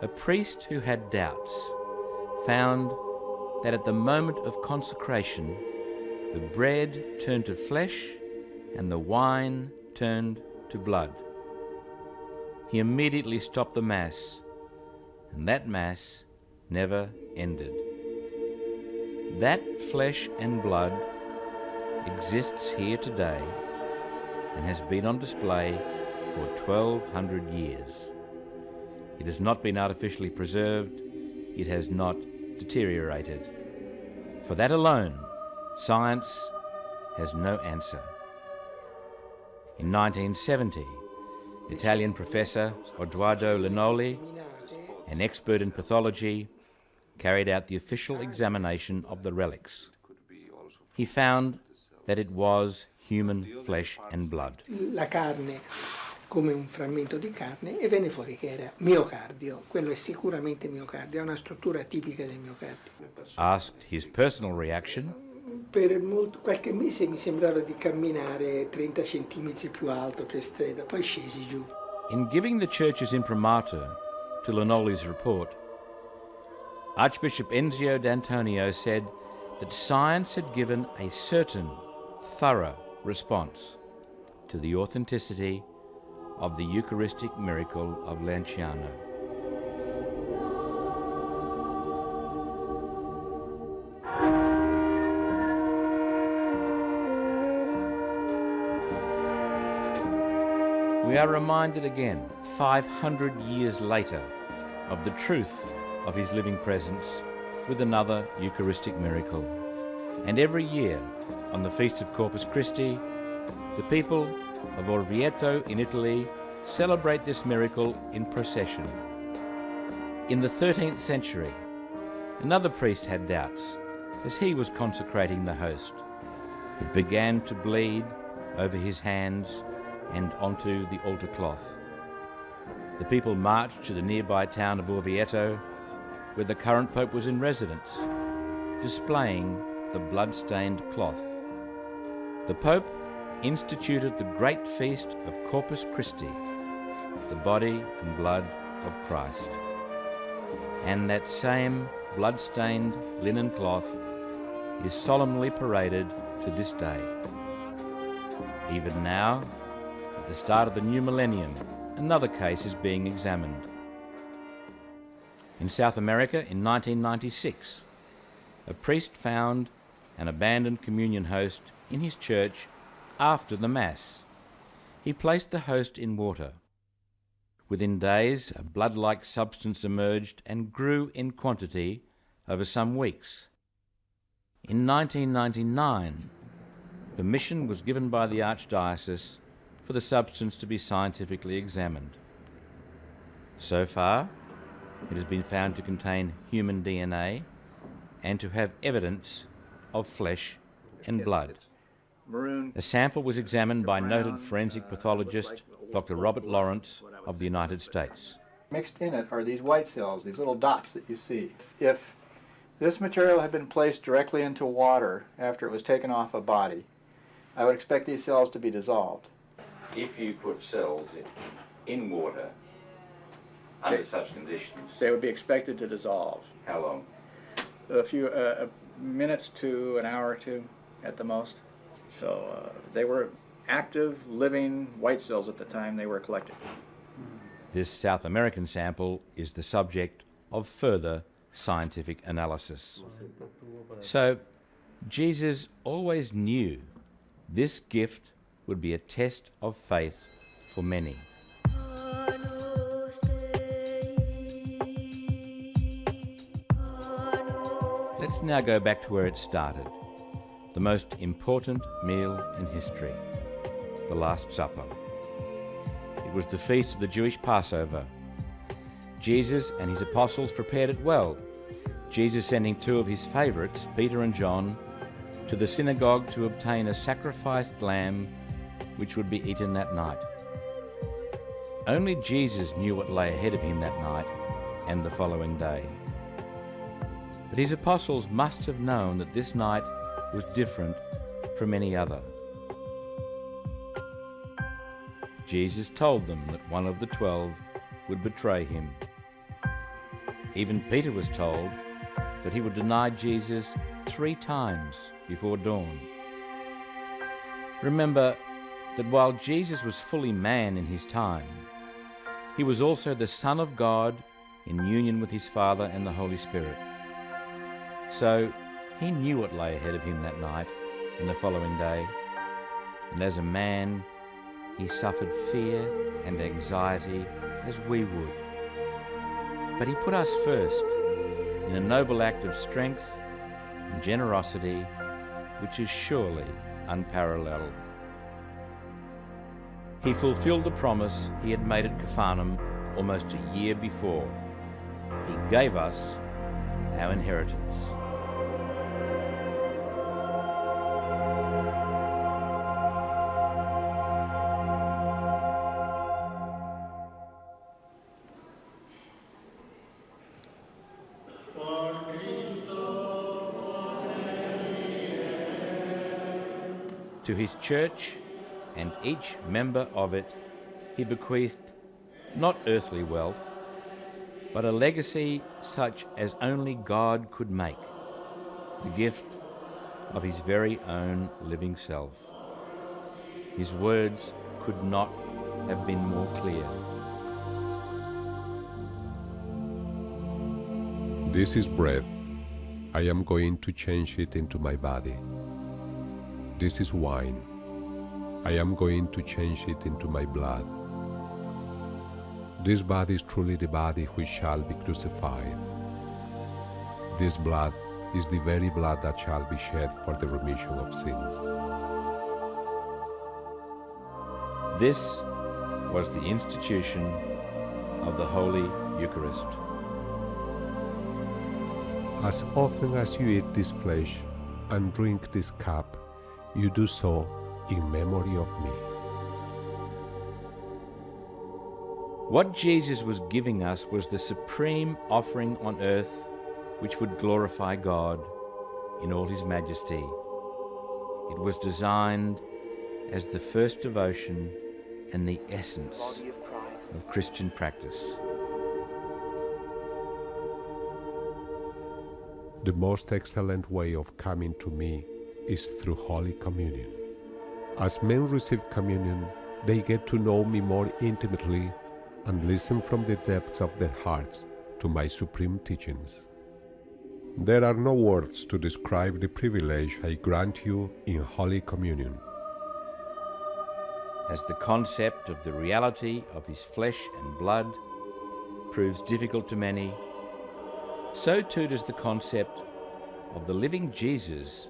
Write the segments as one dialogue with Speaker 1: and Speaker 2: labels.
Speaker 1: A priest who had doubts found that at the moment of consecration, the bread turned to flesh and the wine turned to blood. He immediately stopped the Mass, and that Mass never ended. That flesh and blood exists here today and has been on display for 1200 years. It has not been artificially preserved, it has not deteriorated. For that alone, science has no answer. In 1970, Italian professor Edoardo Linoli, an expert in pathology, carried out the official examination of the relics. He found that it was human flesh and blood.
Speaker 2: La carne come un frammento di carne e venne fuori che era miocardio. Quello è sicuramente miocardio, ha una struttura tipica del miocardio.
Speaker 1: Asked his personal reaction,
Speaker 2: Per qualche mese mi sembrava di camminare 30 centimetri più alto per strada, poi scesi giù.
Speaker 1: in giving the Church's imprimatur to Linoli's report, Archbishop Enzio D'Antonio said that science had given a certain, thorough response to the authenticity of the Eucharistic miracle of Lanciano. We are reminded again, 500 years later, of the truth of his living presence with another Eucharistic miracle. And every year, on the Feast of Corpus Christi, the people of Orvieto in Italy celebrate this miracle in procession. In the 13th century, another priest had doubts as he was consecrating the host. It began to bleed over his hands and onto the altar cloth. The people marched to the nearby town of Orvieto, where the current pope was in residence, displaying the blood-stained cloth. The pope instituted the great feast of Corpus Christi, the body and blood of Christ. And that same blood-stained linen cloth is solemnly paraded to this day. Even now, at the start of the new millennium, another case is being examined. In South America in 1996, a priest found an abandoned communion host in his church after the Mass. He placed the host in water. Within days, a blood-like substance emerged and grew in quantity over some weeks. In 1999, permission was given by the Archdiocese for the substance to be scientifically examined. So far, it has been found to contain human DNA and to have evidence of flesh and blood. A sample was examined by noted forensic pathologist Dr. Robert Lawrence of the United States.
Speaker 3: Mixed in it are these white cells, these little dots that you see. If this material had been placed directly into water after it was taken off a body, I would expect these cells to be dissolved.
Speaker 1: If you put cells in water under such conditions,
Speaker 3: They would be expected to dissolve.
Speaker 1: how long?
Speaker 3: A few minutes to an hour or two at the most. So they were active, living white cells at the time they were collected.
Speaker 1: This South American sample is the subject of further scientific analysis. So, Jesus always knew this gift would be a test of faith for many. Let's now go back to where it started, the most important meal in history, the Last Supper. It was the feast of the Jewish Passover. Jesus and his apostles prepared it well, Jesus sending two of his favourites, Peter and John, to the synagogue to obtain a sacrificed lamb which would be eaten that night. Only Jesus knew what lay ahead of him that night and the following day. But his apostles must have known that this night was different from any other. Jesus told them that one of the 12 would betray him. Even Peter was told that he would deny Jesus 3 times before dawn. Remember that while Jesus was fully man in his time, he was also the Son of God in union with his Father and the Holy Spirit. So he knew what lay ahead of him that night and the following day, and as a man, he suffered fear and anxiety as we would. But he put us first in a noble act of strength and generosity which is surely unparalleled. He fulfilled the promise he had made at Capharnaum almost a year before. He gave us our inheritance. To his church and each member of it, he bequeathed not earthly wealth, but a legacy such as only God could make, the gift of his very own living self. His words could not have been more clear.
Speaker 4: This is bread. I am going to change it into my body. This is wine. I am going to change it into my blood. This body is truly the body which shall be crucified. This blood is the very blood that shall be shed for the remission of sins.
Speaker 1: This was the institution of the Holy Eucharist.
Speaker 4: As often as you eat this flesh and drink this cup, you do so in memory of me.
Speaker 1: What Jesus was giving us was the supreme offering on earth which would glorify God in all his majesty. It was designed as the first devotion and the essence of Christian practice.
Speaker 4: The most excellent way of coming to me is through Holy Communion. As men receive communion, they get to know me more intimately and listen from the depths of their hearts to my supreme teachings. There are no words to describe the privilege I grant you in Holy Communion.
Speaker 1: As the concept of the reality of his flesh and blood proves difficult to many, so too does the concept of the living Jesus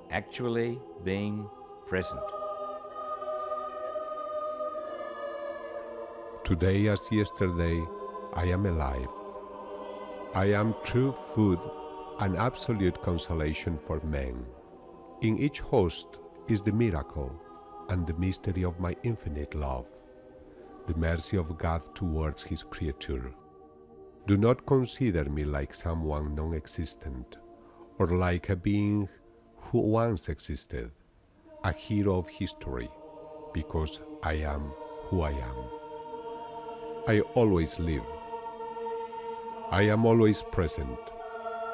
Speaker 1: actually being present.
Speaker 4: Today as yesterday, I am alive. I am true food and absolute consolation for men. In each host is the miracle and the mystery of my infinite love, the mercy of God towards his creature. Do not consider me like someone non-existent, or like a being who once existed, a hero of history, because I am who I am. I always live. I am always present,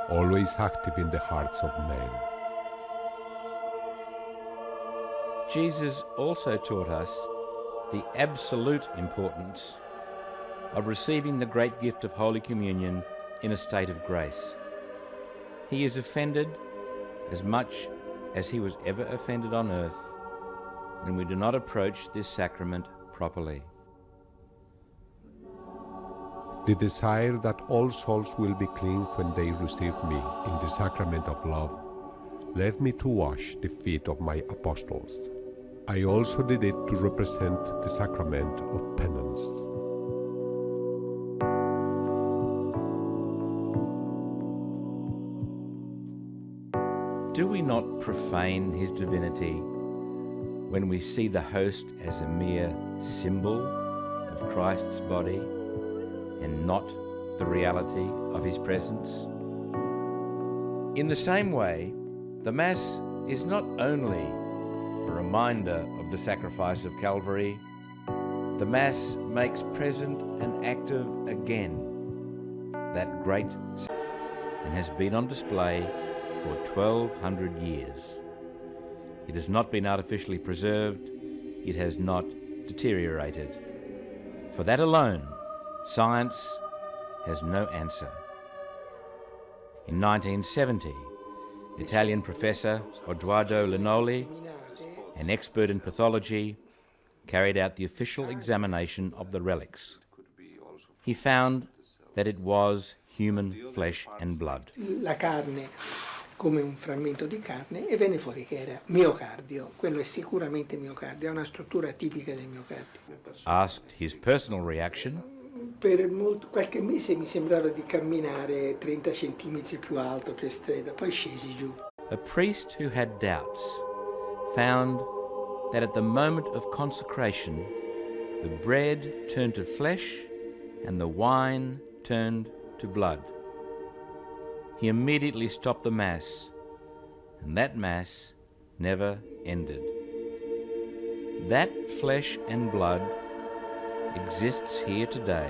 Speaker 4: always active in the hearts of men.
Speaker 1: Jesus also taught us the absolute importance of receiving the great gift of Holy Communion in a state of grace. He is offended as much as he was ever offended on earth when we do not approach this sacrament properly.
Speaker 4: The desire that all souls will be clean when they receive me in the sacrament of love led me to wash the feet of my apostles. I also did it to represent the sacrament of penance.
Speaker 1: Do we not profane his divinity when we see the host as a mere symbol of Christ's body and not the reality of his presence? In the same way, the Mass is not only a reminder of the sacrifice of Calvary, the Mass makes present and active again that great and has been on display for 1200 years. It has not been artificially preserved, it has not deteriorated. For that alone, science has no answer. In 1970, Italian professor Edoardo Linoli, an expert in pathology, carried out the official examination of the relics. He found that it was human flesh and blood.
Speaker 2: La carne come un frammento di carne e venne fuori che era miocardio. Quello è sicuramente miocardio, ha una struttura tipica del miocardio.
Speaker 1: Asked his personal reaction,
Speaker 2: Per qualche mese mi sembrava di camminare 30 centimetri più alto per strada, poi scesi giù.
Speaker 1: a priest who had doubts found that at the moment of consecration the bread turned to flesh and the wine turned to blood. He immediately stopped the Mass, and that Mass never ended. That flesh and blood exists here today.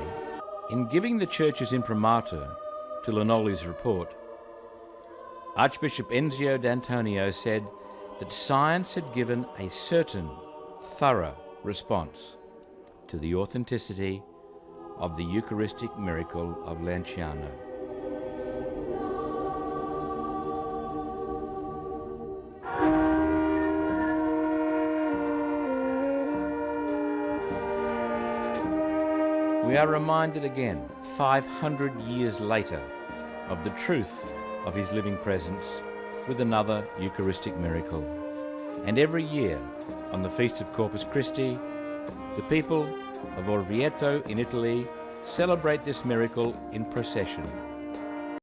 Speaker 1: In giving the Church's imprimatur to Linoli's report, Archbishop Enzio D'Antonio said that science had given a certain, thorough response to the authenticity of the Eucharistic miracle of Lanciano. We are reminded again, 500 years later, of the truth of his living presence with another Eucharistic miracle. And every year, on the Feast of Corpus Christi, the people of Orvieto in Italy celebrate this miracle in procession.